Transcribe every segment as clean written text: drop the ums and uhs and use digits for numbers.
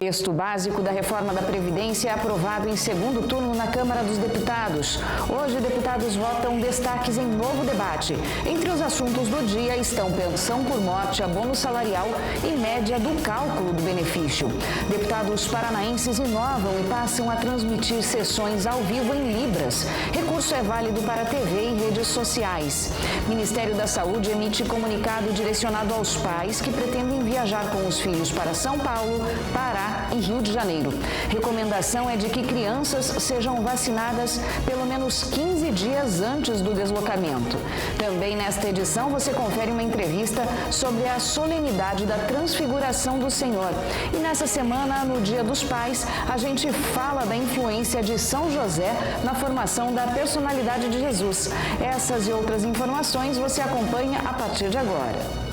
Texto básico da reforma da Previdência é aprovado em segundo turno na Câmara dos Deputados. Hoje, deputados votam destaques em novo debate. Entre os assuntos do dia estão pensão por morte, abono salarial e média do cálculo do benefício. Deputados paranaenses inovam e passam a transmitir sessões ao vivo em Libras. Recurso é válido para TV e redes sociais. Ministério da Saúde emite comunicado direcionado aos pais que pretendem viajar com os filhos para São Paulo, Pará e Rio de Janeiro. Recomendação é de que crianças sejam vacinadas pelo menos 15 dias antes do deslocamento. Também nesta edição você confere uma entrevista sobre a solenidade da Transfiguração do Senhor. E nessa semana, no Dia dos Pais, a gente fala da influência de São José na formação da personalidade de Jesus. Essas e outras informações você acompanha a partir de agora.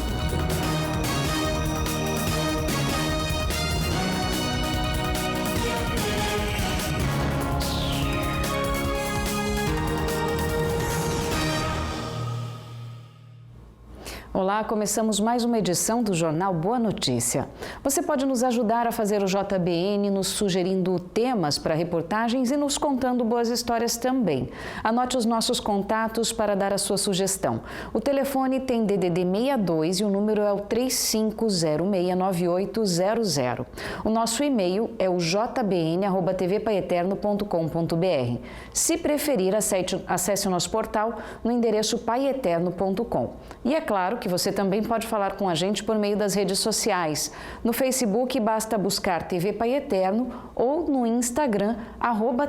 Olá, começamos mais uma edição do Jornal Boa Notícia. Você pode nos ajudar a fazer o JBN nos sugerindo temas para reportagens e nos contando boas histórias também. Anote os nossos contatos para dar a sua sugestão. O telefone tem DDD 62 e o número é o 35069800. O nosso e-mail é o jbn@tvpaeterno.com.br. Se preferir, acesse o nosso portal no endereço paieterno.com. E é claro que você também pode falar com a gente por meio das redes sociais. No Facebook, basta buscar TV Pai Eterno ou no Instagram,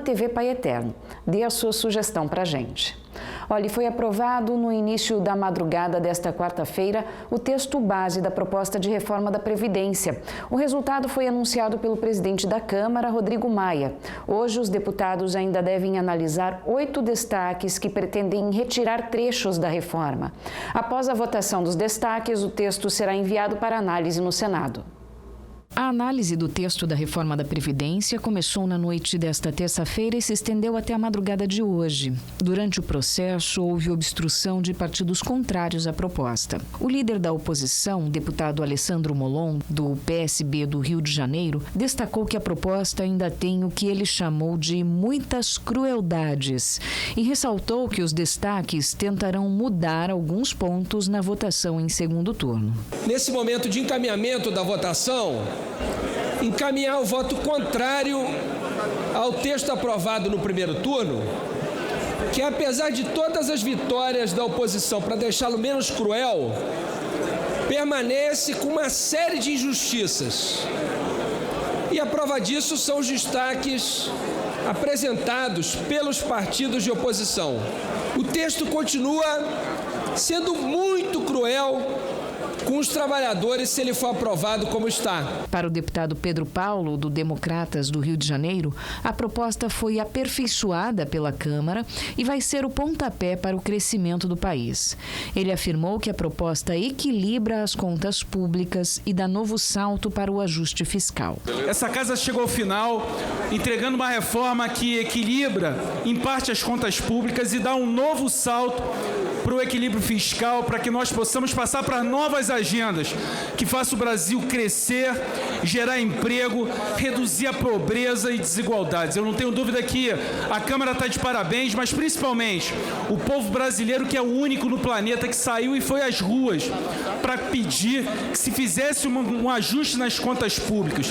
@TV Pai Eterno. Dê a sua sugestão para a gente. Olha, foi aprovado no início da madrugada desta quarta-feira o texto base da proposta de reforma da Previdência. O resultado foi anunciado pelo presidente da Câmara, Rodrigo Maia. Hoje, os deputados ainda devem analisar 8 destaques que pretendem retirar trechos da reforma. Após a votação dos destaques, o texto será enviado para análise no Senado. A análise do texto da reforma da Previdência começou na noite desta terça-feira e se estendeu até a madrugada de hoje. Durante o processo, houve obstrução de partidos contrários à proposta. O líder da oposição, deputado Alessandro Molon, do PSB do Rio de Janeiro, destacou que a proposta ainda tem o que ele chamou de muitas crueldades e ressaltou que os destaques tentarão mudar alguns pontos na votação em segundo turno. Nesse momento de encaminhamento da votação, encaminhar o voto contrário ao texto aprovado no primeiro turno, que apesar de todas as vitórias da oposição para deixá-lo menos cruel, permanece com uma série de injustiças. E a prova disso são os destaques apresentados pelos partidos de oposição. O texto continua sendo muito cruel com os trabalhadores se ele for aprovado como está. Para o deputado Pedro Paulo, do Democratas do Rio de Janeiro, a proposta foi aperfeiçoada pela Câmara e vai ser o pontapé para o crescimento do país. Ele afirmou que a proposta equilibra as contas públicas e dá novo salto para o ajuste fiscal. Essa casa chegou ao final entregando uma reforma que equilibra, em parte, as contas públicas e dá um novo salto para o equilíbrio fiscal, para que nós possamos passar para novas agendas que façam o Brasil crescer, gerar emprego, reduzir a pobreza e desigualdades. Eu não tenho dúvida que a Câmara está de parabéns, mas principalmente o povo brasileiro, que é o único no planeta que saiu e foi às ruas para pedir que se fizesse um ajuste nas contas públicas.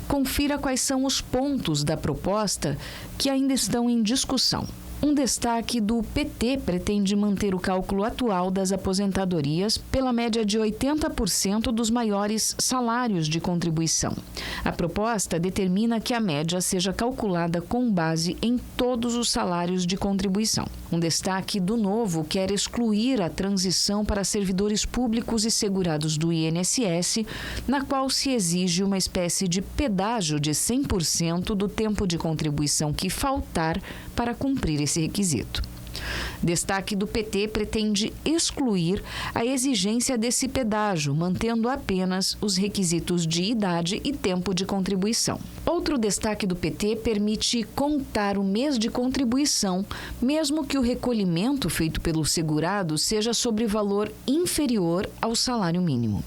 Confira quais são os pontos da proposta que ainda estão em discussão. Um destaque do PT pretende manter o cálculo atual das aposentadorias pela média de 80% dos maiores salários de contribuição. A proposta determina que a média seja calculada com base em todos os salários de contribuição. Um destaque do Novo quer excluir a transição para servidores públicos e segurados do INSS, na qual se exige uma espécie de pedágio de 100% do tempo de contribuição que faltar para cumprir esse requisito. Destaque do PT pretende excluir a exigência desse pedágio, mantendo apenas os requisitos de idade e tempo de contribuição. Outro destaque do PT permite contar o mês de contribuição, mesmo que o recolhimento feito pelo segurado seja sobre valor inferior ao salário mínimo.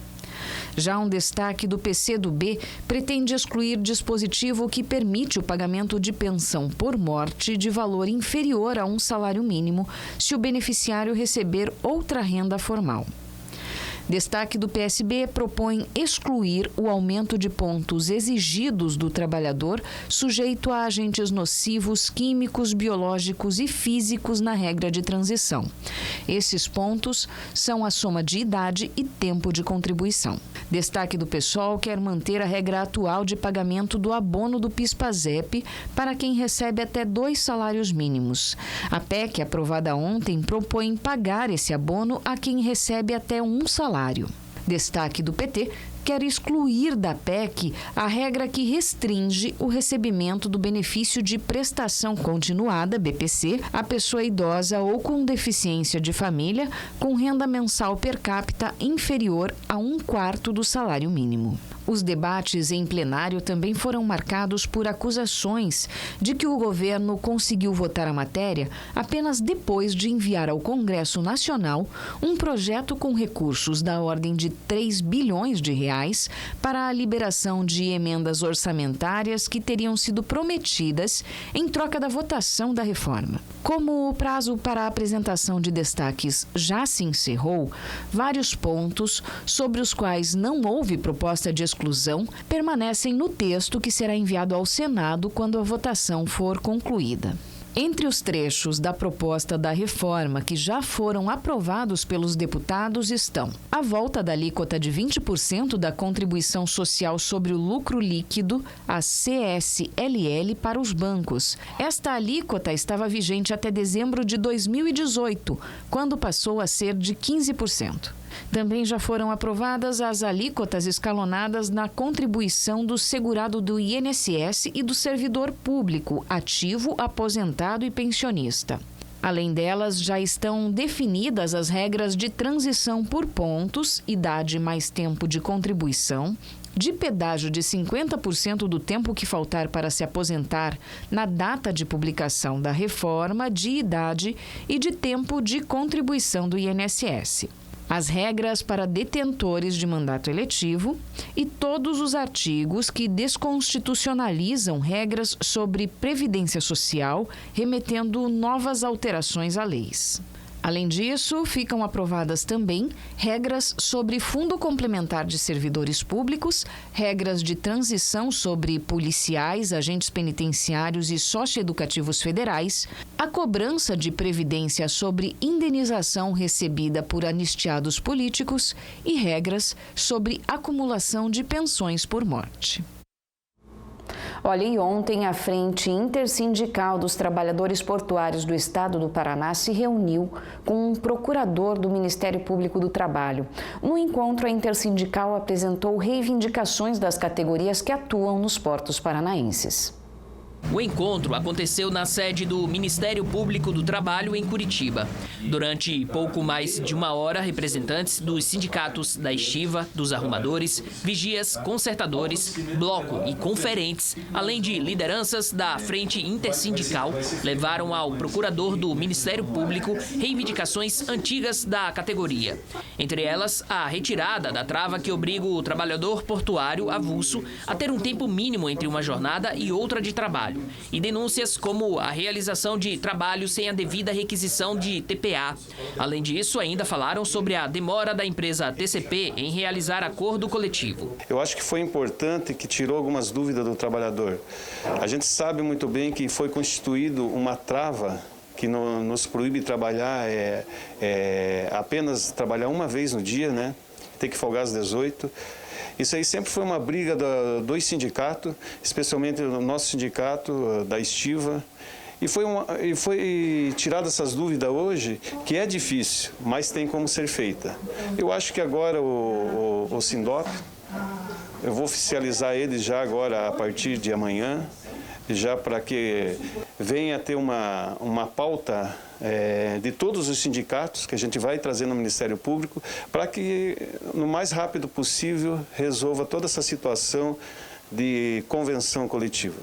Já um destaque do PCdoB pretende excluir dispositivo que permite o pagamento de pensão por morte de valor inferior a um salário mínimo se o beneficiário receber outra renda formal. Destaque do PSB propõe excluir o aumento de pontos exigidos do trabalhador sujeito a agentes nocivos, químicos, biológicos e físicos na regra de transição. Esses pontos são a soma de idade e tempo de contribuição. Destaque do PSOL quer manter a regra atual de pagamento do abono do PIS/PASEP para quem recebe até 2 salários mínimos. A PEC, aprovada ontem, propõe pagar esse abono a quem recebe até 1 salário. Destaque do PT quer excluir da PEC a regra que restringe o recebimento do benefício de prestação continuada, BPC, a pessoa idosa ou com deficiência de família com renda mensal per capita inferior a 1/4 do salário mínimo. Os debates em plenário também foram marcados por acusações de que o governo conseguiu votar a matéria apenas depois de enviar ao Congresso Nacional um projeto com recursos da ordem de 3 bilhões de reais para a liberação de emendas orçamentárias que teriam sido prometidas em troca da votação da reforma. Como o prazo para a apresentação de destaques já se encerrou, vários pontos sobre os quais não houve proposta de exclusão permanecem no texto que será enviado ao Senado quando a votação for concluída. Entre os trechos da proposta da reforma que já foram aprovados pelos deputados estão a volta da alíquota de 20% da contribuição social sobre o lucro líquido, a CSLL, para os bancos. Esta alíquota estava vigente até dezembro de 2018, quando passou a ser de 15%. Também já foram aprovadas as alíquotas escalonadas na contribuição do segurado do INSS e do servidor público, ativo, aposentado e pensionista. Além delas, já estão definidas as regras de transição por pontos, idade mais tempo de contribuição, de pedágio de 50% do tempo que faltar para se aposentar na data de publicação da reforma, de idade e de tempo de contribuição do INSS. As regras para detentores de mandato eletivo e todos os artigos que desconstitucionalizam regras sobre previdência social, remetendo novas alterações a leis. Além disso, ficam aprovadas também regras sobre Fundo Complementar de Servidores Públicos, regras de transição sobre policiais, agentes penitenciários e socioeducativos federais, a cobrança de previdência sobre indenização recebida por anistiados políticos e regras sobre acumulação de pensões por morte. Olha, e ontem a Frente Intersindical dos Trabalhadores Portuários do Estado do Paraná se reuniu com um procurador do Ministério Público do Trabalho. No encontro, a Intersindical apresentou reivindicações das categorias que atuam nos portos paranaenses. O encontro aconteceu na sede do Ministério Público do Trabalho, em Curitiba. Durante pouco mais de 1 hora, representantes dos sindicatos da estiva, dos arrumadores, vigias, consertadores, bloco e conferentes, além de lideranças da Frente Intersindical, levaram ao procurador do Ministério Público reivindicações antigas da categoria. Entre elas, a retirada da trava que obriga o trabalhador portuário avulso a ter um tempo mínimo entre uma jornada e outra de trabalho. E denúncias como a realização de trabalho sem a devida requisição de TPA. Além disso, ainda falaram sobre a demora da empresa TCP em realizar acordo coletivo. Eu acho que foi importante, que tirou algumas dúvidas do trabalhador. A gente sabe muito bem que foi constituído uma trava que nos proíbe trabalhar, apenas trabalhar uma vez no dia, né? Ter que folgar às 18. Isso aí sempre foi uma briga dos sindicatos, especialmente o nosso sindicato, da estiva. E foi tirada essas dúvidas hoje, que é difícil, mas tem como ser feita. Eu acho que agora o Sindop, eu vou oficializar ele já agora a partir de amanhã, já para que venha ter uma pauta de todos os sindicatos que a gente vai trazer no Ministério Público, para que, no mais rápido possível, resolva toda essa situação de convenção coletiva.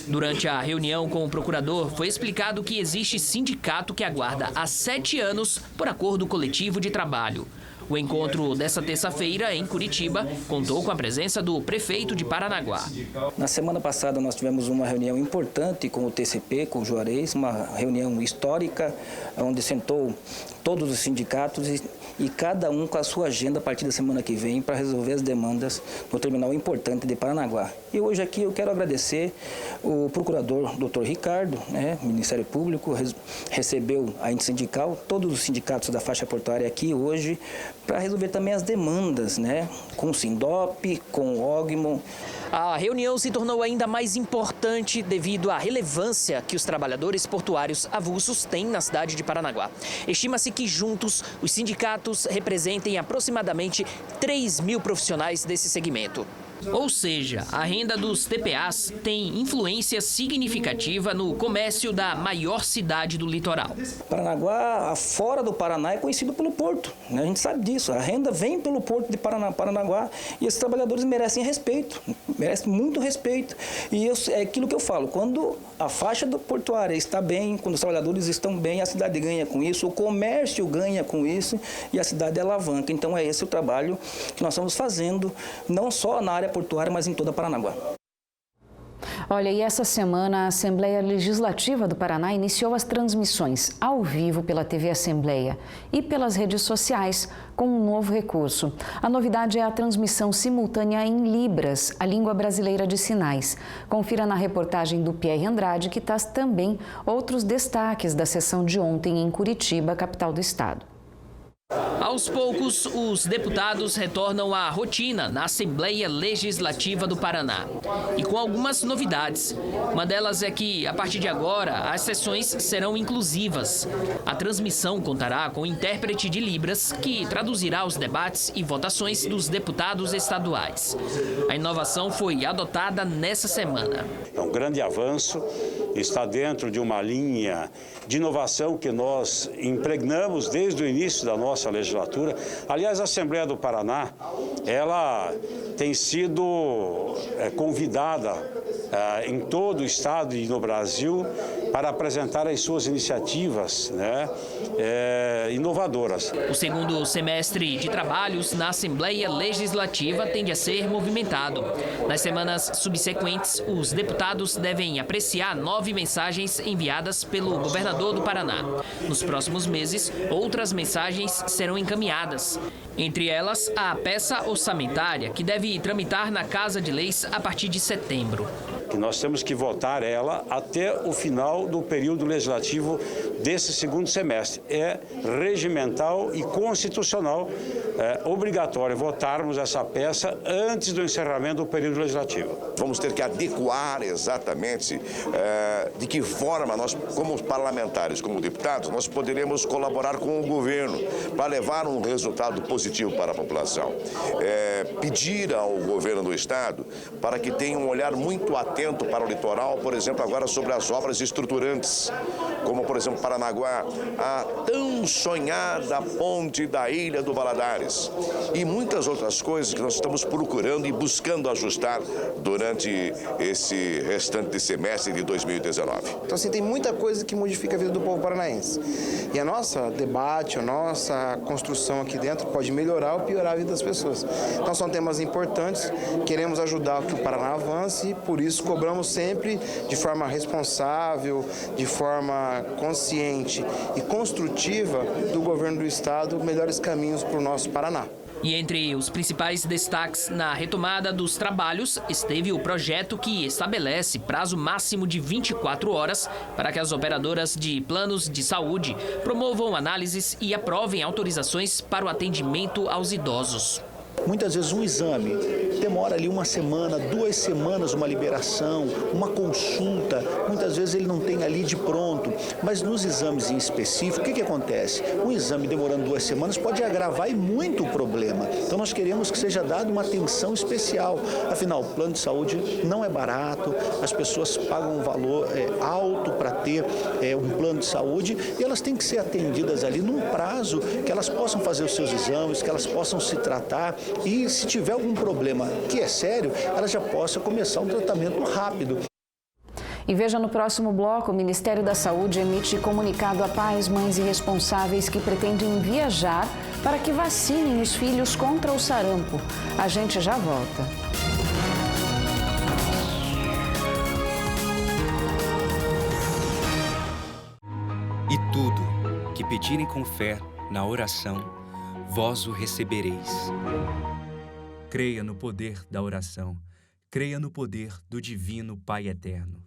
Durante a reunião com o procurador, foi explicado que existe sindicato que aguarda há 7 anos por acordo coletivo de trabalho. O encontro dessa terça-feira em Curitiba contou com a presença do prefeito de Paranaguá. Na semana passada nós tivemos uma reunião importante com o TCP, com o Juarez, uma reunião histórica, onde sentou todos os sindicatos e cada um com a sua agenda a partir da semana que vem para resolver as demandas no terminal importante de Paranaguá. E hoje aqui eu quero agradecer o procurador Dr. Ricardo, Ministério Público, recebeu a intersindical, todos os sindicatos da faixa portuária aqui hoje, para resolver também as demandas, com o Sindop, com o Ogmon. A reunião se tornou ainda mais importante devido à relevância que os trabalhadores portuários avulsos têm na cidade de Paranaguá. Estima-se que juntos os sindicatos representem aproximadamente 3.000 profissionais desse segmento. Ou seja, a renda dos TPAs tem influência significativa no comércio da maior cidade do litoral. Paranaguá, fora do Paraná, é conhecido pelo porto. A gente sabe disso. A renda vem pelo porto de Paranaguá e esses trabalhadores merecem respeito, merecem muito respeito. E é aquilo que eu falo, quando a faixa portuária está bem, quando os trabalhadores estão bem, a cidade ganha com isso, o comércio ganha com isso e a cidade alavanca. Então é esse o trabalho que nós estamos fazendo, não só na área portuária, mas em toda Paranaguá. Olha, e essa semana a Assembleia Legislativa do Paraná iniciou as transmissões ao vivo pela TV Assembleia e pelas redes sociais com um novo recurso. A novidade é a transmissão simultânea em Libras, a língua brasileira de sinais. Confira na reportagem do Pierre Andrade, que traz também outros destaques da sessão de ontem em Curitiba, capital do estado. Aos poucos, os deputados retornam à rotina na Assembleia Legislativa do Paraná. E com algumas novidades. Uma delas é que, a partir de agora, as sessões serão inclusivas. A transmissão contará com intérprete de Libras, que traduzirá os debates e votações dos deputados estaduais. A inovação foi adotada nessa semana. É um grande avanço, está dentro de uma linha de inovação que nós impregnamos desde o início da nossa legislatura. Aliás, a Assembleia do Paraná, ela tem sido convidada em todo o estado e no Brasil para apresentar as suas iniciativas inovadoras. O segundo semestre de trabalhos na Assembleia Legislativa tende a ser movimentado. Nas semanas subsequentes, os deputados devem apreciar 9 mensagens enviadas pelo governador do Paraná. Nos próximos meses, outras mensagens serão encaminhadas. Entre elas, a peça orçamentária, que deve tramitar na Casa de Leis a partir de setembro. Que nós temos que votar ela até o final do período legislativo desse segundo semestre. É regimental e constitucional, obrigatório votarmos essa peça antes do encerramento do período legislativo. Vamos ter que adequar exatamente de que forma nós, como parlamentares, como deputados, nós poderemos colaborar com o governo para levar um resultado positivo para a população. Pedir ao governo do estado para que tenha um olhar muito atento para o litoral, por exemplo, agora sobre as obras estruturantes, como, por exemplo, Paranaguá, a tão sonhada ponte da Ilha do Valadares e muitas outras coisas que nós estamos procurando e buscando ajustar durante esse restante de semestre de 2019. Então, assim, tem muita coisa que modifica a vida do povo paranaense. E a nossa debate, a nossa construção aqui dentro pode melhorar ou piorar a vida das pessoas. Então, são temas importantes, queremos ajudar que o Paraná avance, por isso cobramos sempre de forma responsável, de forma consciente e construtiva do governo do estado melhores caminhos para o nosso Paraná. E entre os principais destaques na retomada dos trabalhos esteve o projeto que estabelece prazo máximo de 24 horas para que as operadoras de planos de saúde promovam análises e aprovem autorizações para o atendimento aos idosos. Muitas vezes um exame demora ali 1 semana, 2 semanas uma liberação, uma consulta, muitas vezes ele não tem ali de pronto, mas nos exames em específico, o que acontece? Um exame demorando 2 semanas pode agravar e muito o problema, então nós queremos que seja dada uma atenção especial, afinal o plano de saúde não é barato, as pessoas pagam um valor alto para ter um plano de saúde e elas têm que ser atendidas ali num prazo que elas possam fazer os seus exames, que elas possam se tratar e se tiver algum problema que é sério, ela já possa começar um tratamento rápido. E veja no próximo bloco, o Ministério da Saúde emite comunicado a pais, mães e responsáveis que pretendem viajar para que vacinem os filhos contra o sarampo. A gente já volta. E tudo que pedirem com fé na oração, vós o recebereis. Creia no poder da oração. Creia no poder do Divino Pai Eterno.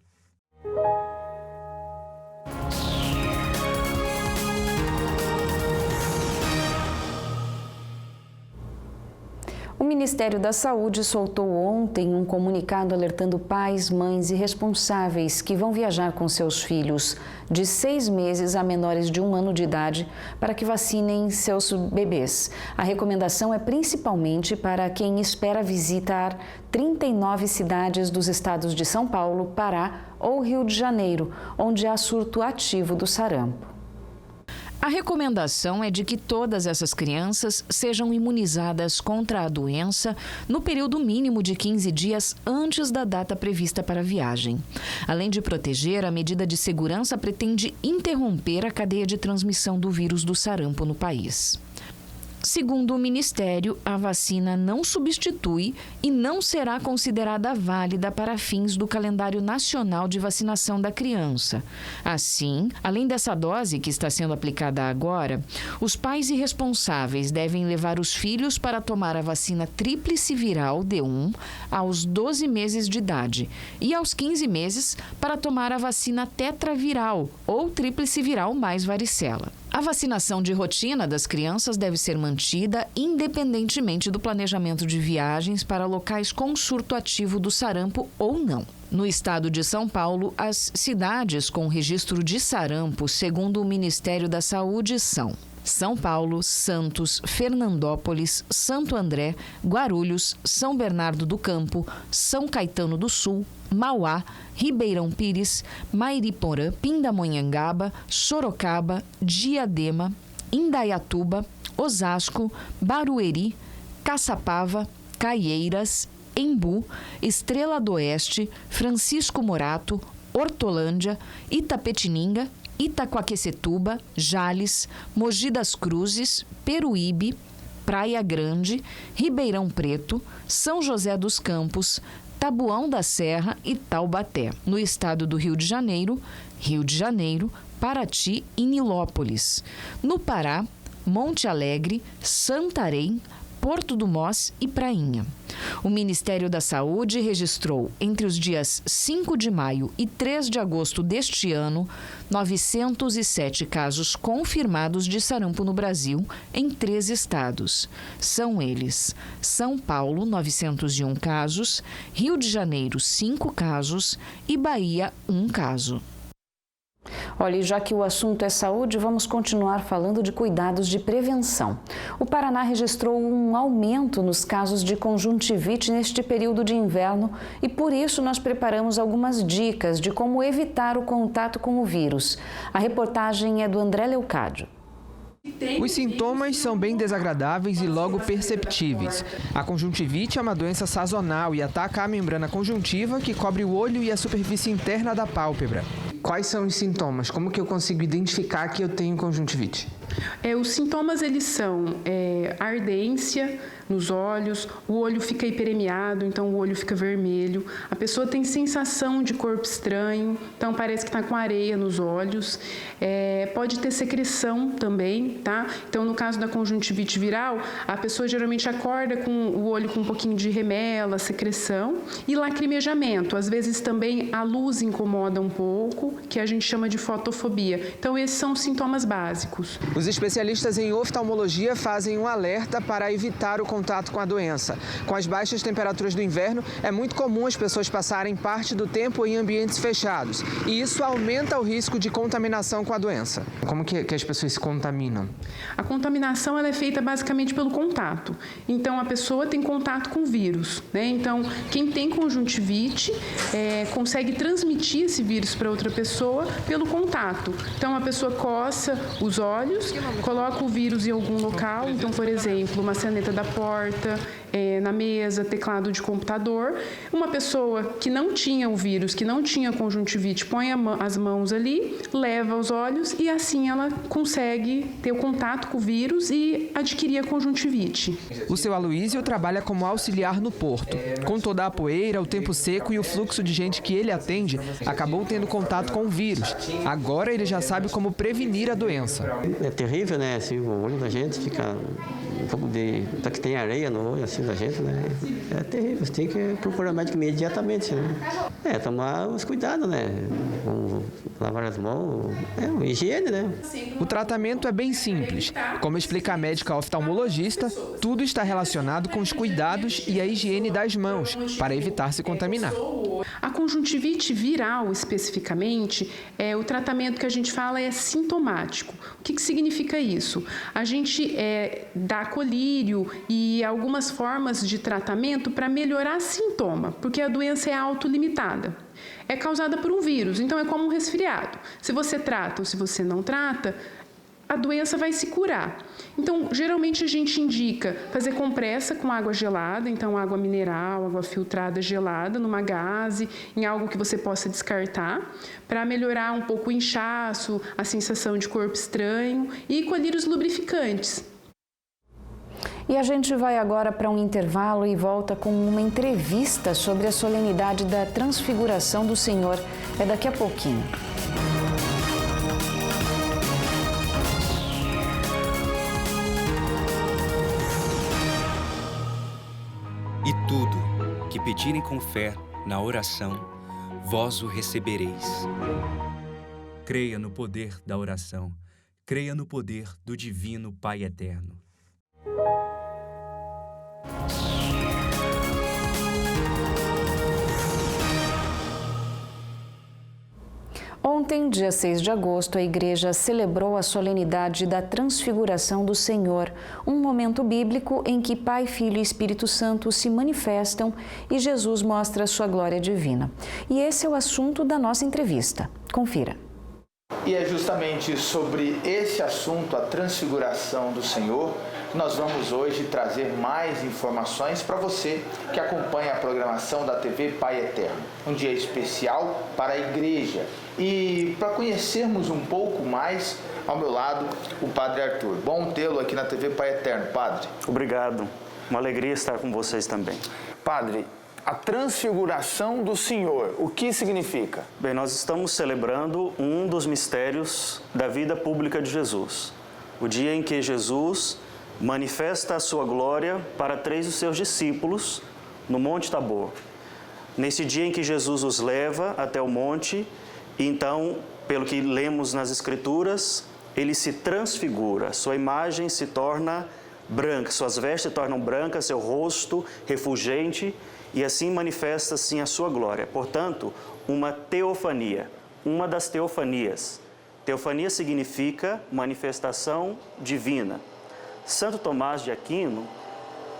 O Ministério da Saúde soltou ontem um comunicado alertando pais, mães e responsáveis que vão viajar com seus filhos de 6 meses a menores de 1 ano de idade para que vacinem seus bebês. A recomendação é principalmente para quem espera visitar 39 cidades dos estados de São Paulo, Pará ou Rio de Janeiro, onde há surto ativo do sarampo. A recomendação é de que todas essas crianças sejam imunizadas contra a doença no período mínimo de 15 dias antes da data prevista para a viagem. Além de proteger, a medida de segurança pretende interromper a cadeia de transmissão do vírus do sarampo no país. Segundo o Ministério, a vacina não substitui e não será considerada válida para fins do calendário nacional de vacinação da criança. Assim, além dessa dose que está sendo aplicada agora, os pais e responsáveis devem levar os filhos para tomar a vacina tríplice viral D1 aos 12 meses de idade e aos 15 meses para tomar a vacina tetraviral ou tríplice viral mais varicela. A vacinação de rotina das crianças deve ser mantida independentemente do planejamento de viagens para locais com surto ativo do sarampo ou não. No estado de São Paulo, as cidades com registro de sarampo, segundo o Ministério da Saúde, são São Paulo, Santos, Fernandópolis, Santo André, Guarulhos, São Bernardo do Campo, São Caetano do Sul, Mauá, Ribeirão Pires, Mairiporã, Pindamonhangaba, Sorocaba, Diadema, Indaiatuba, Osasco, Barueri, Caçapava, Caieiras, Embu, Estrela do Oeste, Francisco Morato, Hortolândia, Itapetininga, Itaquaquecetuba, Jales, Mogi das Cruzes, Peruíbe, Praia Grande, Ribeirão Preto, São José dos Campos, Taboão da Serra e Taubaté. No estado do Rio de Janeiro, Paraty e Nilópolis. No Pará, Monte Alegre, Santarém, Porto do Mós e Prainha. O Ministério da Saúde registrou, entre os dias 5 de maio e 3 de agosto deste ano, 907 casos confirmados de sarampo no Brasil, em 3 estados. São eles: São Paulo, 901 casos, Rio de Janeiro, 5 casos e Bahia, 1 caso. Olha, e já que o assunto é saúde, vamos continuar falando de cuidados de prevenção. O Paraná registrou um aumento nos casos de conjuntivite neste período de inverno e por isso nós preparamos algumas dicas de como evitar o contato com o vírus. A reportagem é do André Leucádio. Os sintomas são bem desagradáveis e logo perceptíveis. A conjuntivite é uma doença sazonal e ataca a membrana conjuntiva que cobre o olho e a superfície interna da pálpebra. Quais são os sintomas? Como que eu consigo identificar que eu tenho conjuntivite? Os sintomas eles são ardência nos olhos, o olho fica hiperemiado, então o olho fica vermelho, a pessoa tem sensação de corpo estranho, então parece que está com areia nos olhos, pode ter secreção também, tá? Então no caso da conjuntivite viral, a pessoa geralmente acorda com o olho com um pouquinho de remela, secreção e lacrimejamento, às vezes também a luz incomoda um pouco, que a gente chama de fotofobia. Então esses são os sintomas básicos. Os especialistas em oftalmologia fazem um alerta para evitar o contato com a doença. Com as baixas temperaturas do inverno, é muito comum as pessoas passarem parte do tempo em ambientes fechados. E isso aumenta o risco de contaminação com a doença. Como que as pessoas se contaminam? A contaminação ela é feita basicamente pelo contato. Então, a pessoa tem contato com o vírus, né? Então, quem tem conjuntivite consegue transmitir esse vírus para outra pessoa pelo contato. Então, a pessoa coça os olhos, coloca o vírus em algum local, então, por exemplo, uma maçaneta da porta, na mesa, teclado de computador. Uma pessoa que não tinha o vírus, que não tinha conjuntivite, põe as mãos ali, leva os olhos e assim ela consegue ter o contato com o vírus e adquirir a conjuntivite. O seu Aloísio trabalha como auxiliar no porto. Com toda a poeira, o tempo seco e o fluxo de gente que ele atende, acabou tendo contato com o vírus. Agora ele já sabe como prevenir a doença. É terrível, né? Assim, o olho da gente fica um pouco de... Até que tem areia no olho assim da gente, né? É terrível, você tem que procurar médico imediatamente, né? Tomar os cuidados, né? Lavar as mãos, higiene, né? O tratamento é bem simples. Como explica a médica oftalmologista, tudo está relacionado com os cuidados e a higiene das mãos, para evitar se contaminar. A conjuntivite viral, especificamente, o tratamento que a gente fala é sintomático. O que significa isso? A gente dá colírio e algumas formas de tratamento para melhorar sintoma, porque a doença é autolimitada. É causada por um vírus, então é como um resfriado. Se você trata ou se você não trata, a doença vai se curar. Então, geralmente a gente indica fazer compressa com água gelada, então água mineral, água filtrada gelada, numa gaze, em algo que você possa descartar, para melhorar um pouco o inchaço, a sensação de corpo estranho e colírios lubrificantes. E a gente vai agora para um intervalo e volta com uma entrevista sobre a solenidade da Transfiguração do Senhor. É daqui a pouquinho. E tudo que pedirem com fé na oração, vós o recebereis. Creia no poder da oração. Creia no poder do Divino Pai Eterno. Ontem, dia 6 de agosto, a Igreja celebrou a solenidade da Transfiguração do Senhor, um momento bíblico em que Pai, Filho e Espírito Santo se manifestam e Jesus mostra sua glória divina. E esse é o assunto da nossa entrevista. Confira. E é justamente sobre esse assunto, a Transfiguração do Senhor, que nós vamos hoje trazer mais informações para você que acompanha a programação da TV Pai Eterno. Um dia especial para a Igreja. E para conhecermos um pouco mais, ao meu lado, o Padre Arthur. Bom tê-lo aqui na TV Pai Eterno, Padre. Obrigado. Uma alegria estar com vocês também. Padre, a Transfiguração do Senhor, o que significa? Bem, nós estamos celebrando um dos mistérios da vida pública de Jesus. O dia em que Jesus manifesta a sua glória para 3 dos seus discípulos no Monte Tabor. Nesse dia em que Jesus os leva até o monte, então, pelo que lemos nas Escrituras, ele se transfigura, sua imagem se torna branca, suas vestes se tornam brancas, seu rosto refulgente, e assim manifesta-se a sua glória. Portanto, uma teofania, uma das teofanias. Teofania significa manifestação divina. Santo Tomás de Aquino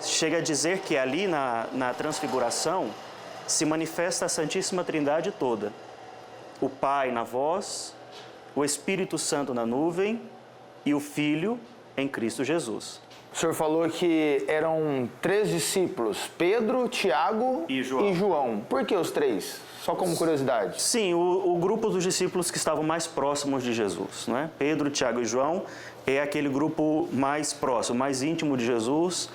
chega a dizer que ali na Transfiguração se manifesta a Santíssima Trindade toda. O Pai na voz, o Espírito Santo na nuvem e o Filho em Cristo Jesus. O senhor falou que eram 3 discípulos, Pedro, Tiago e João. Por que os 3? Só como curiosidade. Sim, o grupo dos discípulos que estavam mais próximos de Jesus, não é? Pedro, Tiago e João é aquele grupo mais próximo, mais íntimo de Jesus,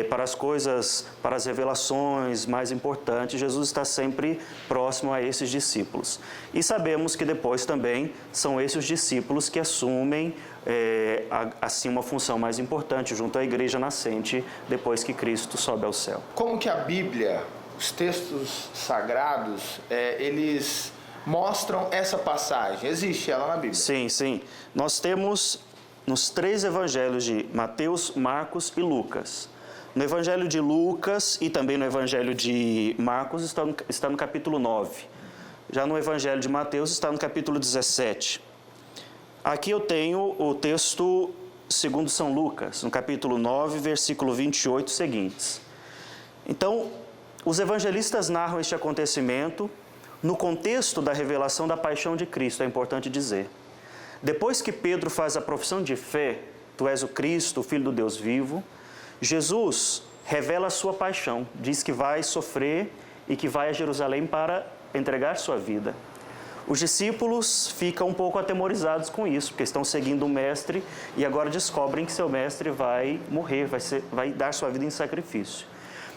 para as coisas, para as revelações mais importantes. Jesus está sempre próximo a esses discípulos. E sabemos que depois também são esses os discípulos que assumem assim uma função mais importante junto à igreja nascente depois que Cristo sobe ao céu. Como que a Bíblia, os textos sagrados, eles mostram essa passagem? Existe ela na Bíblia? Sim, sim. Nós temos nos 3 evangelhos de Mateus, Marcos e Lucas. No evangelho de Lucas e também no evangelho de Marcos está no capítulo 9. Já no evangelho de Mateus está no capítulo 17. Aqui eu tenho o texto segundo São Lucas, no capítulo 9, versículo 28 seguintes. Então, os evangelistas narram este acontecimento no contexto da revelação da paixão de Cristo, é importante dizer. Depois que Pedro faz a profissão de fé, tu és o Cristo, o Filho do Deus vivo, Jesus revela a sua paixão, diz que vai sofrer e que vai a Jerusalém para entregar sua vida. Os discípulos ficam um pouco atemorizados com isso, porque estão seguindo o mestre e agora descobrem que seu mestre vai morrer, vai dar sua vida em sacrifício.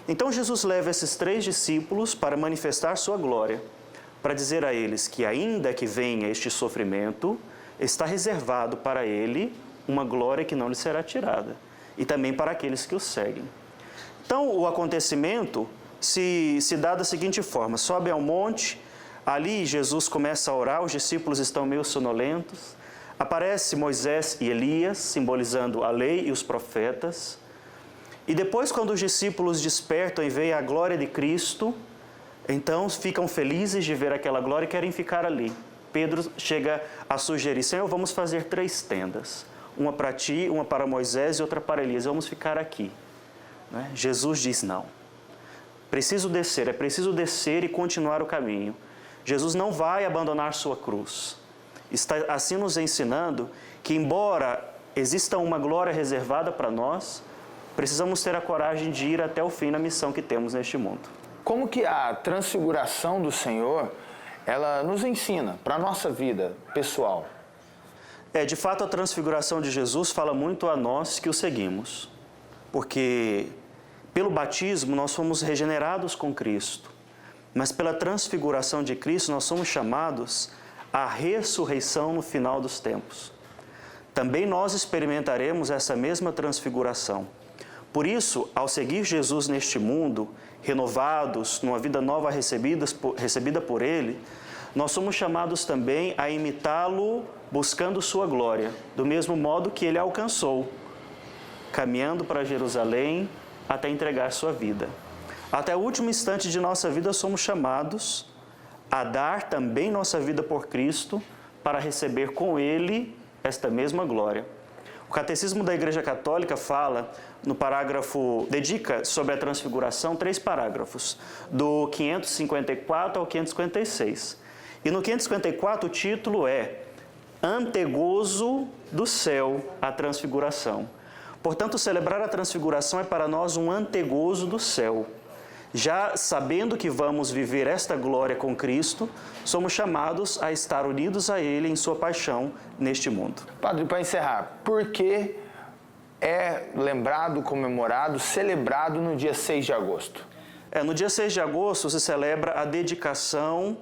Então Jesus leva esses 3 discípulos para manifestar sua glória, para dizer a eles que ainda que venha este sofrimento, está reservado para ele uma glória que não lhe será tirada, e também para aqueles que o seguem. Então o acontecimento se dá da seguinte forma: sobe ao monte, ali Jesus começa a orar, os discípulos estão meio sonolentos, aparece Moisés e Elias, simbolizando a lei e os profetas, e depois quando os discípulos despertam e veem a glória de Cristo, então ficam felizes de ver aquela glória e querem ficar ali. Pedro chega a sugerir: Senhor, vamos fazer 3 tendas, uma para ti, uma para Moisés e outra para Elias, vamos ficar aqui. Né? Jesus diz não, é preciso descer e continuar o caminho. Jesus não vai abandonar sua cruz. Está assim nos ensinando que, embora exista uma glória reservada para nós, precisamos ter a coragem de ir até o fim na missão que temos neste mundo. Como que a transfiguração do Senhor, ela nos ensina para a nossa vida pessoal? De fato, a transfiguração de Jesus fala muito a nós que o seguimos, porque pelo batismo nós fomos regenerados com Cristo, mas pela transfiguração de Cristo nós somos chamados à ressurreição no final dos tempos. Também nós experimentaremos essa mesma transfiguração. Por isso, ao seguir Jesus neste mundo, renovados, numa vida nova recebida por Ele, nós somos chamados também a imitá-lo buscando sua glória, do mesmo modo que Ele alcançou, caminhando para Jerusalém até entregar sua vida. Até o último instante de nossa vida somos chamados a dar também nossa vida por Cristo para receber com Ele esta mesma glória. O Catecismo da Igreja Católica fala, no parágrafo, dedica sobre a transfiguração 3 parágrafos, do 554 ao 556. E no 554 o título é Antegozo do céu, a transfiguração. Portanto, celebrar a transfiguração é para nós um antegozo do céu. Já sabendo que vamos viver esta glória com Cristo, somos chamados a estar unidos a Ele em sua paixão neste mundo. Padre, para encerrar, por que é lembrado, comemorado, celebrado no dia 6 de agosto? No dia 6 de agosto se celebra a dedicação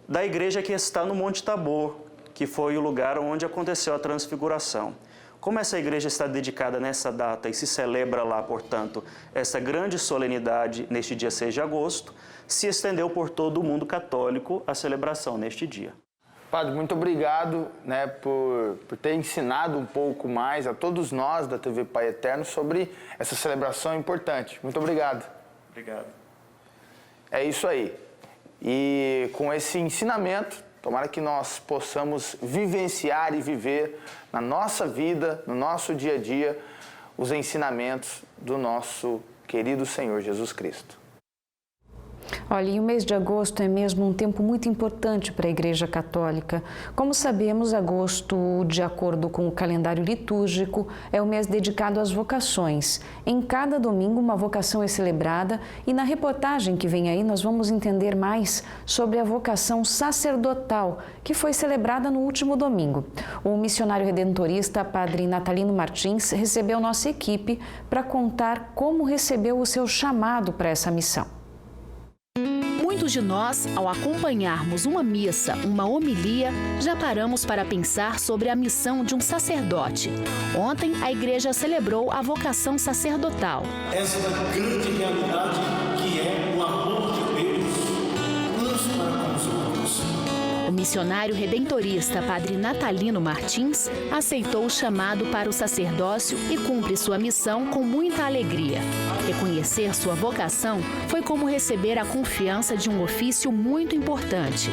da igreja que está no Monte Tabor, que foi o lugar onde aconteceu a transfiguração. Como essa igreja está dedicada nessa data e se celebra lá, portanto, essa grande solenidade neste dia 6 de agosto, se estendeu por todo o mundo católico a celebração neste dia. Padre, muito obrigado, por ter ensinado um pouco mais a todos nós da TV Pai Eterno sobre essa celebração importante. Muito obrigado. Obrigado. É isso aí. E com esse ensinamento, tomara que nós possamos vivenciar e viver na nossa vida, no nosso dia a dia, os ensinamentos do nosso querido Senhor Jesus Cristo. Olha, e o mês de agosto é mesmo um tempo muito importante para a Igreja Católica. Como sabemos, agosto, de acordo com o calendário litúrgico, é o mês dedicado às vocações. Em cada domingo, uma vocação é celebrada e na reportagem que vem aí nós vamos entender mais sobre a vocação sacerdotal, que foi celebrada no último domingo. O missionário redentorista, Padre Natalino Martins, recebeu nossa equipe para contar como recebeu o seu chamado para essa missão. Muitos de nós, ao acompanharmos uma missa, uma homilia, já paramos para pensar sobre a missão de um sacerdote. Ontem, a igreja celebrou a vocação sacerdotal. Essa grande realidade que é o amor de Deus, uns para com os outros. O missionário redentorista Padre Natalino Martins aceitou o chamado para o sacerdócio e cumpre sua missão com muita alegria. Reconhecer sua vocação foi como receber a confiança de um ofício muito importante.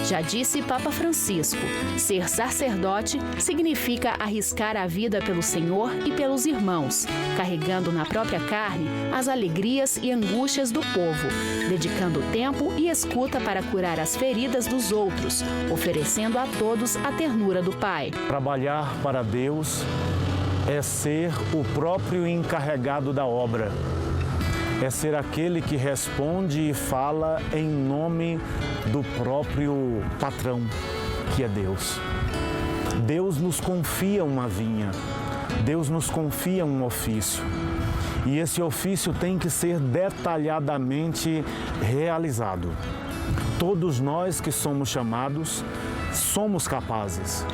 Já disse Papa Francisco, ser sacerdote significa arriscar a vida pelo Senhor e pelos irmãos, carregando na própria carne as alegrias e angústias do povo, dedicando tempo e escuta para curar as feridas dos outros, oferecendo a todos a ternura do Pai. Trabalhar para Deus é ser o próprio encarregado da obra. é ser aquele que responde e fala em nome do próprio patrão, que é Deus. Deus nos confia uma vinha, Deus nos confia um ofício. E esse ofício tem que ser detalhadamente realizado. Todos nós que somos chamados, somos capazes.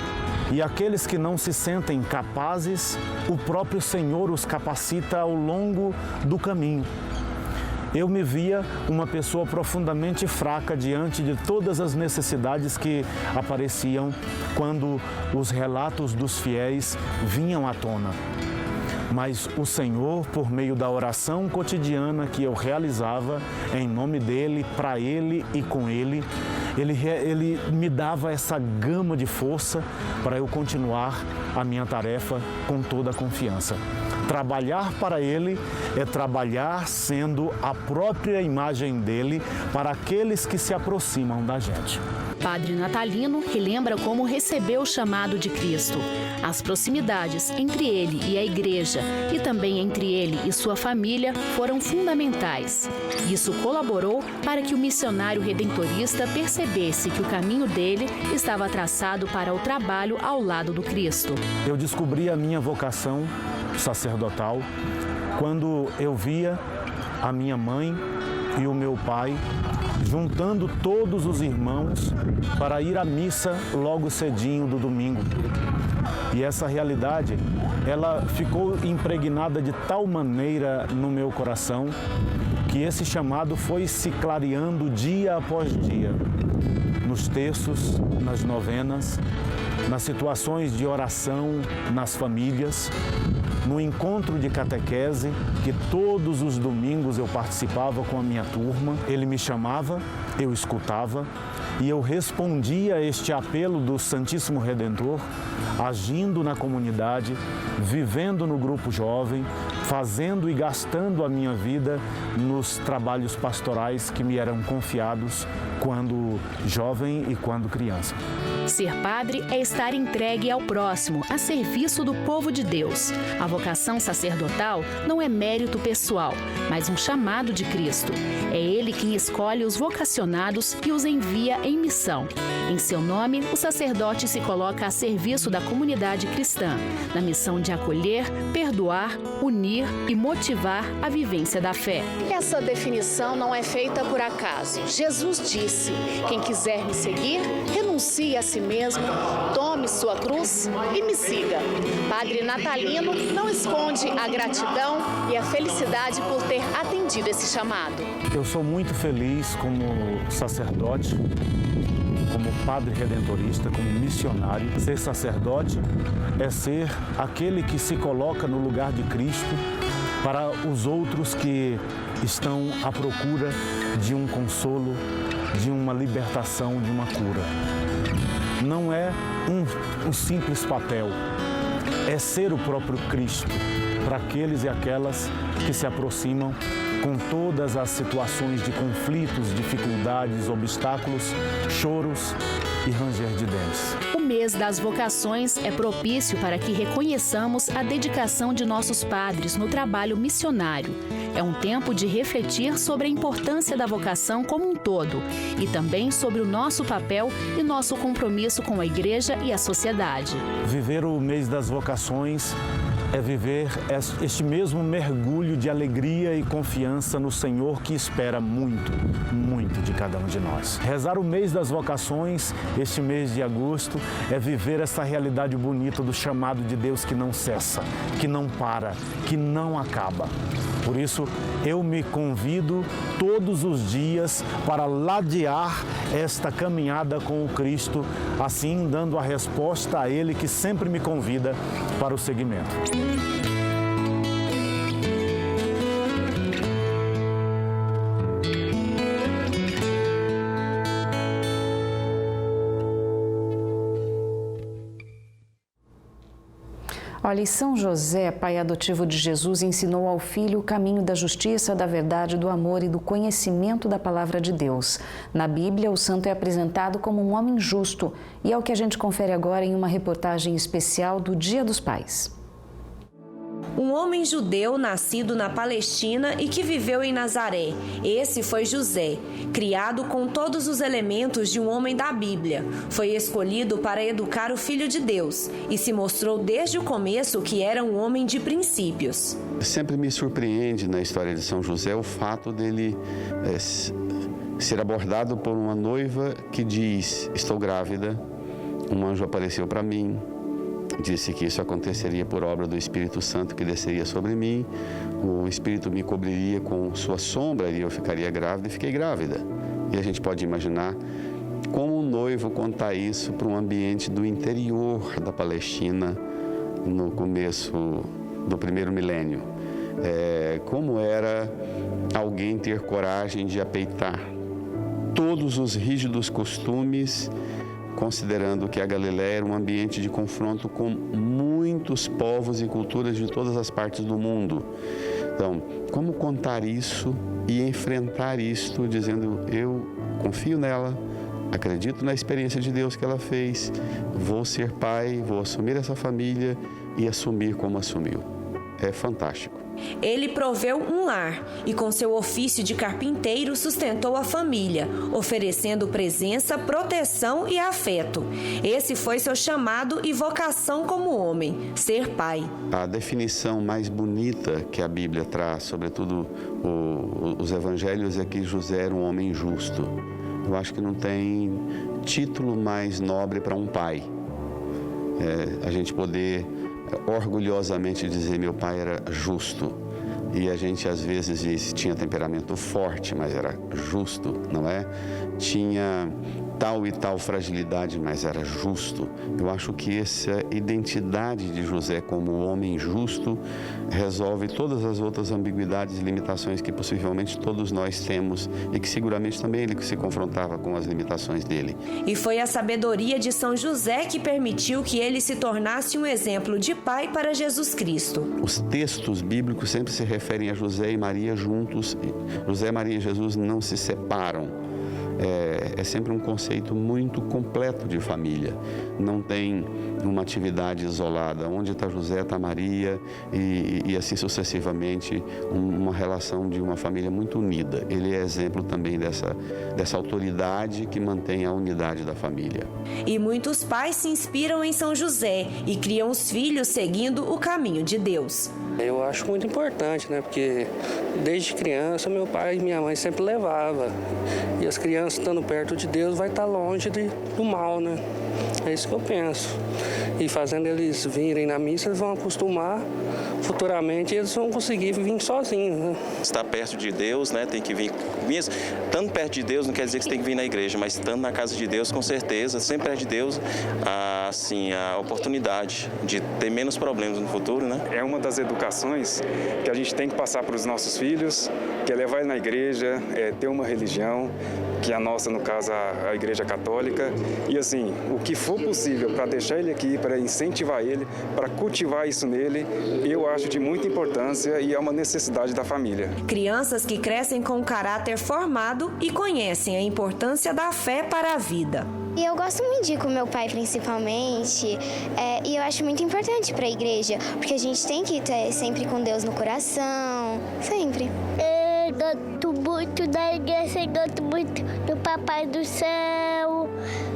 E aqueles que não se sentem capazes, o próprio Senhor os capacita ao longo do caminho. Eu me via uma pessoa profundamente fraca diante de todas as necessidades que apareciam quando os relatos dos fiéis vinham à tona. Mas o Senhor, por meio da oração cotidiana que eu realizava, em nome dEle, para Ele e com Ele, Ele me dava essa gama de força para eu continuar a minha tarefa com toda a confiança. Trabalhar para Ele é trabalhar sendo a própria imagem dEle para aqueles que se aproximam da gente. Padre Natalino relembra como recebeu o chamado de Cristo. As proximidades entre ele e a igreja e também entre ele e sua família foram fundamentais. Isso colaborou para que o missionário redentorista percebesse que o caminho dele estava traçado para o trabalho ao lado do Cristo. Eu descobri a minha vocação sacerdotal quando eu via a minha mãe e o meu pai juntando todos os irmãos para ir à missa logo cedinho do domingo. E essa realidade, ela ficou impregnada de tal maneira no meu coração que esse chamado foi se clareando dia após dia, nos terços, nas novenas, nas situações de oração, nas famílias, no encontro de catequese, que todos os domingos eu participava com a minha turma. Ele me chamava, eu escutava e eu respondia a este apelo do Santíssimo Redentor, agindo na comunidade, vivendo no grupo jovem, fazendo e gastando a minha vida nos trabalhos pastorais que me eram confiados quando jovem e quando criança. Ser padre é estar entregue ao próximo, a serviço do povo de Deus. A vocação sacerdotal não é mérito pessoal, mas um chamado de Cristo. É Ele quem escolhe os vocacionados e os envia em missão. Em seu nome, o sacerdote se coloca a serviço da comunidade cristã, na missão de acolher, perdoar, unir e motivar a vivência da fé. Essa definição não é feita por acaso. Jesus disse: quem quiser me seguir, renuncie a si mesmo, tome sua cruz e me siga. Padre Natalino não esconde a gratidão e a felicidade por ter atendido esse chamado. Eu sou muito feliz como sacerdote, como padre redentorista, como missionário. Ser sacerdote é ser aquele que se coloca no lugar de Cristo para os outros que estão à procura de um consolo, de uma libertação, de uma cura. Não é um simples papel, é ser o próprio Cristo para aqueles e aquelas que se aproximam com todas as situações de conflitos, dificuldades, obstáculos, choros e ranger de dentes. O mês das vocações é propício para que reconheçamos a dedicação de nossos padres no trabalho missionário. É um tempo de refletir sobre a importância da vocação como um todo e também sobre o nosso papel e nosso compromisso com a Igreja e a sociedade. Viver o mês das vocações é viver este mesmo mergulho de alegria e confiança no Senhor que espera muito, muito de cada um de nós. Rezar o mês das vocações, este mês de agosto, é viver essa realidade bonita do chamado de Deus que não cessa, que não para, que não acaba. Por isso, eu me convido todos os dias para ladear esta caminhada com o Cristo, assim dando a resposta a Ele que sempre me convida para o seguimento. Olha, e São José, pai adotivo de Jesus, ensinou ao filho o caminho da justiça, da verdade, do amor e do conhecimento da palavra de Deus. Na Bíblia, o santo é apresentado como um homem justo e é o que a gente confere agora em uma reportagem especial do Dia dos Pais. Um homem judeu nascido na Palestina e que viveu em Nazaré. Esse foi José, criado com todos os elementos de um homem da Bíblia. Foi escolhido para educar o Filho de Deus e se mostrou desde o começo que era um homem de princípios. Sempre me surpreende na história de São José o fato dele ser abordado por uma noiva que diz: estou grávida, um anjo apareceu para mim, disse que isso aconteceria por obra do Espírito Santo que desceria sobre mim, o Espírito me cobriria com sua sombra e eu ficaria grávida, e fiquei grávida. E a gente pode imaginar como um noivo contar isso para um ambiente do interior da Palestina no começo do primeiro milênio. Como era alguém ter coragem de apeitar todos os rígidos costumes, considerando que a Galiléia era um ambiente de confronto com muitos povos e culturas de todas as partes do mundo. Então, como contar isso e enfrentar isto dizendo: eu confio nela, acredito na experiência de Deus que ela fez, vou ser pai, vou assumir essa família e assumir como assumiu. É fantástico. Ele proveu um lar e, com seu ofício de carpinteiro, sustentou a família, oferecendo presença, proteção e afeto. Esse foi seu chamado e vocação como homem, ser pai. A definição mais bonita que a Bíblia traz, sobretudo os evangelhos, é que José era um homem justo. Eu acho que não tem título mais nobre para um pai. A gente poder orgulhosamente dizer: meu pai era justo. E a gente às vezes diz: tinha temperamento forte, mas era justo, não é? Tinha tal e tal fragilidade, mas era justo. Eu acho que essa identidade de José como homem justo resolve todas as outras ambiguidades e limitações que possivelmente todos nós temos e que seguramente também ele se confrontava com as limitações dele. E foi a sabedoria de São José que permitiu que ele se tornasse um exemplo de pai para Jesus Cristo. Os textos bíblicos sempre se referem a José e Maria juntos. José, Maria e Jesus não se separam. É sempre um conceito muito completo de família. Não tem uma atividade isolada. Onde está José, está Maria e assim sucessivamente, uma relação de uma família muito unida. Ele é exemplo também dessa autoridade que mantém a unidade da família. E muitos pais se inspiram em São José e criam os filhos seguindo o caminho de Deus. Eu acho muito importante, né? Porque desde criança meu pai e minha mãe sempre levavam. E as crianças estando perto de Deus vai estar longe do mal, né? É isso que eu penso. E fazendo eles virem na missa, eles vão acostumar. Futuramente eles vão conseguir vir sozinhos, né? Estar perto de Deus, né? Tem que vir. Estando perto de Deus não quer dizer que você tem que vir na igreja, mas estando na casa de Deus, com certeza, sempre perto de Deus, assim, a oportunidade de ter menos problemas no futuro, né? É uma das educações que a gente tem que passar para os nossos filhos, que é levar ele na igreja, ter uma religião, que a nossa, no caso, a Igreja Católica. E assim, o que for possível para deixar ele aqui, para incentivar ele, para cultivar isso nele, eu acho de muita importância e é uma necessidade da família. Crianças que crescem com um caráter formado e conhecem a importância da fé para a vida. E eu gosto muito de ir com meu pai, principalmente, e eu acho muito importante para a igreja, porque a gente tem que estar sempre com Deus no coração, sempre. Eu gosto muito da igreja, eu gosto muito do Papai do Céu,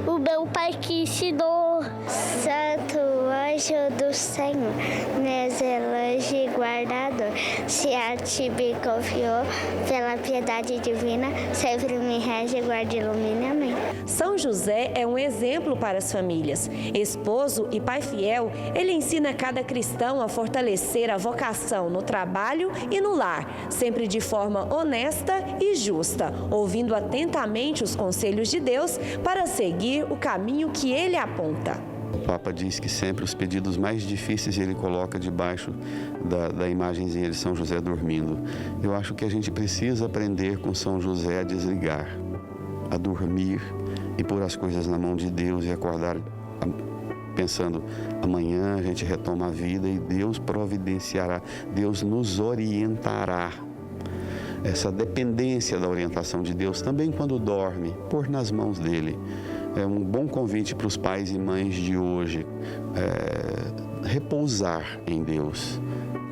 o meu pai que ensinou. Santo anjo do Senhor, meu zeloso e guardador, se a ti me confiou, pela piedade divina, sempre me rege, guarde e ilumine. Amém. São José é um exemplo para as famílias. Esposo e pai fiel, ele ensina cada cristão a fortalecer a vocação no trabalho e no lar, sempre de forma honesta e justa, ouvindo atentamente os conselhos de Deus para seguir o caminho que ele aponta. O Papa diz que sempre os pedidos mais difíceis ele coloca debaixo da imagenzinha de São José dormindo. Eu acho que a gente precisa aprender com São José a desligar, a dormir e pôr as coisas na mão de Deus e acordar pensando: amanhã a gente retoma a vida e Deus providenciará, Deus nos orientará. Essa dependência da orientação de Deus também quando dorme, pôr nas mãos dele. É um bom convite para os pais e mães de hoje, repousar em Deus,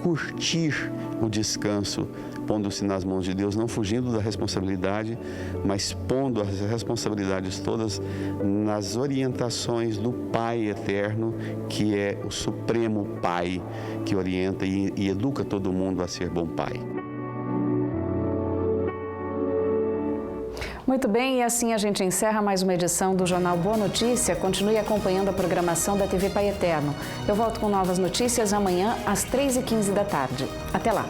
curtir o descanso, pondo-se nas mãos de Deus, não fugindo da responsabilidade, mas pondo as responsabilidades todas nas orientações do Pai Eterno, que é o Supremo Pai, que orienta e educa todo mundo a ser bom pai. Muito bem, e assim a gente encerra mais uma edição do Jornal Boa Notícia. Continue acompanhando a programação da TV Pai Eterno. Eu volto com novas notícias amanhã às 3h15 da tarde. Até lá!